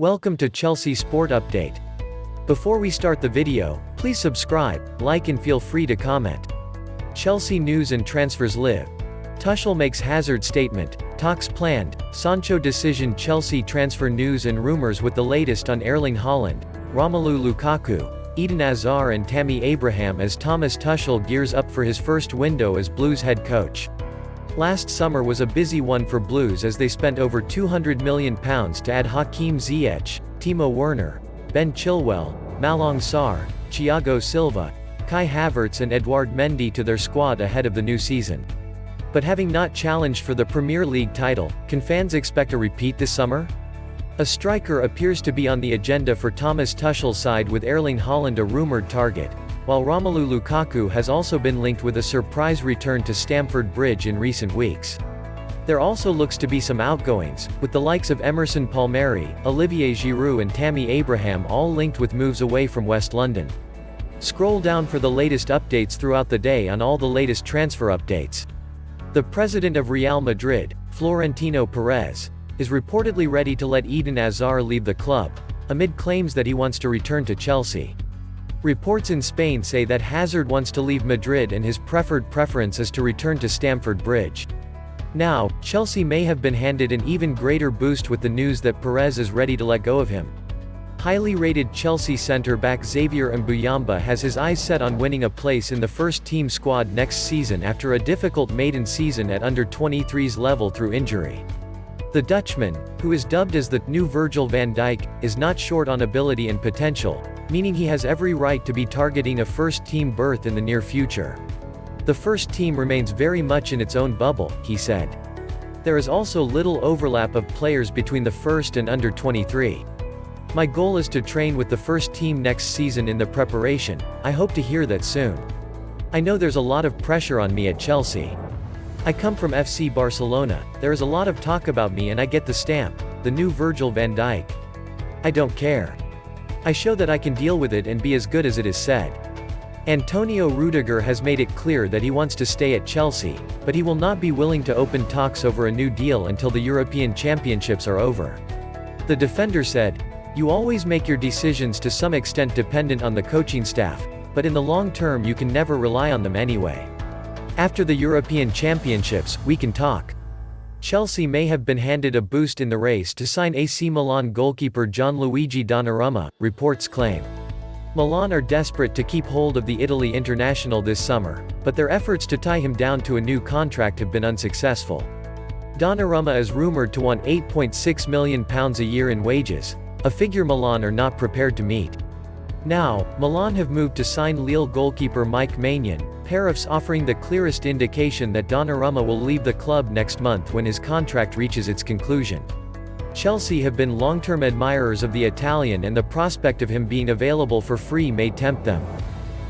Welcome to Chelsea Sport Update. Before we start the video, please subscribe, like and feel free to comment. Chelsea news and transfers live. Tuchel makes Hazard statement, talks planned, Sancho decision. Chelsea transfer news and rumours with the latest on Erling Haaland, Romelu Lukaku, Eden Hazard and Tammy Abraham as Thomas Tuchel gears up for his first window as Blues head coach. Last summer was a busy one for Blues as they spent over £200 million to add Hakim Ziyech, Timo Werner, Ben Chilwell, Malang Sarr, Thiago Silva, Kai Havertz and Edouard Mendy to their squad ahead of the new season. But having not challenged for the Premier League title, can fans expect a repeat this summer? A striker appears to be on the agenda for Thomas Tuchel's side with Erling Haaland a rumoured target, while Romelu Lukaku has also been linked with a surprise return to Stamford Bridge in recent weeks. There also looks to be some outgoings, with the likes of Emerson, Olivier, Giroud and Tammy Abraham all linked with moves away from West London. Scroll down for the latest updates throughout the day on all the latest transfer updates. The president of Real Madrid, Florentino Perez, is reportedly ready to let Eden Hazard leave the club, amid claims that he wants to return to Chelsea. Reports in Spain say that Hazard wants to leave Madrid and his preference is to return to Stamford Bridge. Now, Chelsea may have been handed an even greater boost with the news that Perez is ready to let go of him. Highly rated Chelsea centre-back Xavier Mbuyamba has his eyes set on winning a place in the first-team squad next season after a difficult maiden season at under-23s level through injury. The Dutchman, who is dubbed as the new Virgil van Dijk, is not short on ability and potential, meaning he has every right to be targeting a first-team berth in the near future. The first team remains very much in its own bubble, he said. There is also little overlap of players between the first and under-23. My goal is to train with the first team next season in the preparation. I hope to hear that soon. I know there's a lot of pressure on me at Chelsea. I come from FC Barcelona, there is a lot of talk about me and I get the stamp, the new Virgil van Dijk. I don't care. I show that I can deal with it and be as good as it is said. Antonio Rudiger has made it clear that he wants to stay at Chelsea, but he will not be willing to open talks over a new deal until the European Championships are over. The defender said, "You always make your decisions to some extent dependent on the coaching staff, but in the long term you can never rely on them anyway. After the European Championships, we can talk." Chelsea may have been handed a boost in the race to sign AC Milan goalkeeper Gianluigi Donnarumma, reports claim. Milan are desperate to keep hold of the Italy international this summer, but their efforts to tie him down to a new contract have been unsuccessful. Donnarumma is rumoured to want £8.6 million a year in wages, a figure Milan are not prepared to meet. Now, Milan have moved to sign Lille goalkeeper Mike Maignan, Perez offering the clearest indication that Donnarumma will leave the club next month when his contract reaches its conclusion. Chelsea have been long-term admirers of the Italian and the prospect of him being available for free may tempt them.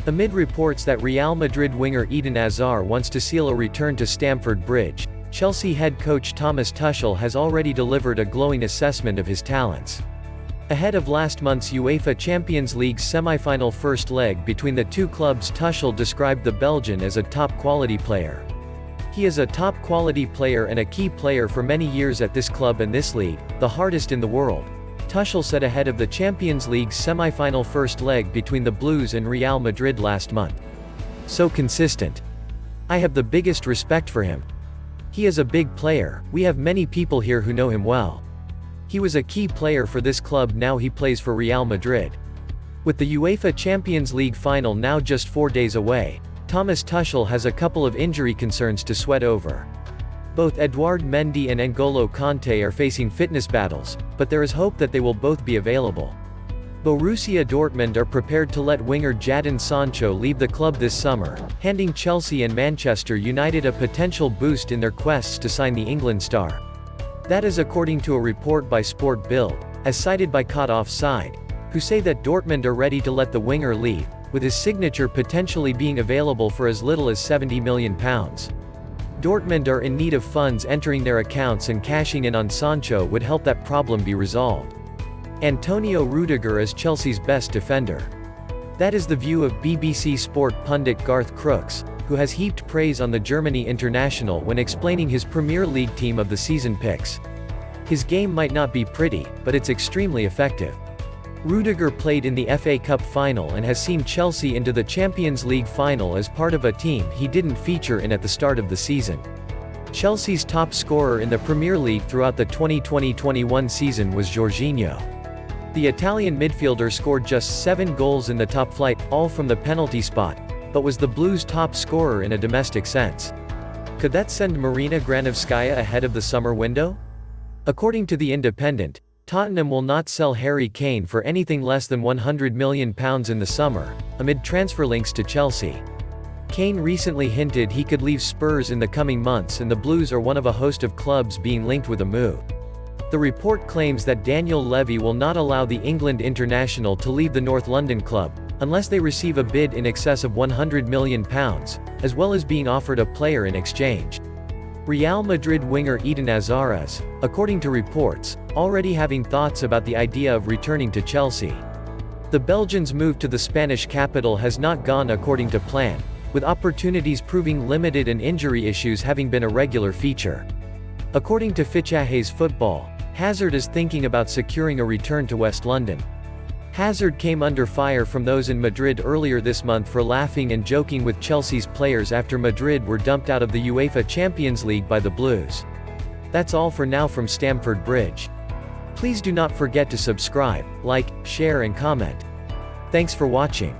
Amid reports that Real Madrid winger Eden Hazard wants to seal a return to Stamford Bridge, Chelsea head coach Thomas Tuchel has already delivered a glowing assessment of his talents. Ahead of last month's UEFA Champions League semi-final first leg between the two clubs, Tuchel described the Belgian as a top-quality player. He is a top-quality player and a key player for many years at this club and this league, the hardest in the world, Tuchel said ahead of the Champions League semi-final first leg between the Blues and Real Madrid last month. So consistent. I have the biggest respect for him. He is a big player, we have many people here who know him well. He was a key player for this club, now he plays for Real Madrid. With the UEFA Champions League final now just 4 days away, Thomas Tuchel has a couple of injury concerns to sweat over. Both Edouard Mendy and N'Golo Kante are facing fitness battles, but there is hope that they will both be available. Borussia Dortmund are prepared to let winger Jadon Sancho leave the club this summer, handing Chelsea and Manchester United a potential boost in their quests to sign the England star. That is according to a report by Sport Bild, as cited by Caught Offside, who say that Dortmund are ready to let the winger leave, with his signature potentially being available for as little as £70 million. Dortmund are in need of funds entering their accounts and cashing in on Sancho would help that problem be resolved. Antonio Rudiger is Chelsea's best defender. That is the view of BBC Sport pundit Garth Crooks, who has heaped praise on the Germany international when explaining his Premier League team of the season picks. His game might not be pretty, but it's extremely effective. Rudiger played in the FA Cup final and has seen Chelsea into the Champions League final as part of a team he didn't feature in at the start of the season. Chelsea's top scorer in the Premier League throughout the 2020-21 season was Jorginho. The Italian midfielder scored just 7 goals in the top flight, all from the penalty spot, but was the Blues' top scorer in a domestic sense. Could that send Marina Granovskaya ahead of the summer window? According to The Independent, Tottenham will not sell Harry Kane for anything less than £100 million in the summer, amid transfer links to Chelsea. Kane recently hinted he could leave Spurs in the coming months, and the Blues are one of a host of clubs being linked with a move. The report claims that Daniel Levy will not allow the England international to leave the North London club, unless they receive a bid in excess of £100 million, as well as being offered a player in exchange. Real Madrid winger Eden Hazard is, according to reports, already having thoughts about the idea of returning to Chelsea. The Belgian's move to the Spanish capital has not gone according to plan, with opportunities proving limited and injury issues having been a regular feature. According to Fichajes Football, Hazard is thinking about securing a return to West London. Hazard came under fire from those in Madrid earlier this month for laughing and joking with Chelsea's players after Madrid were dumped out of the UEFA Champions League by the Blues. That's all for now from Stamford Bridge. Please do not forget to subscribe, like, share and comment. Thanks for watching.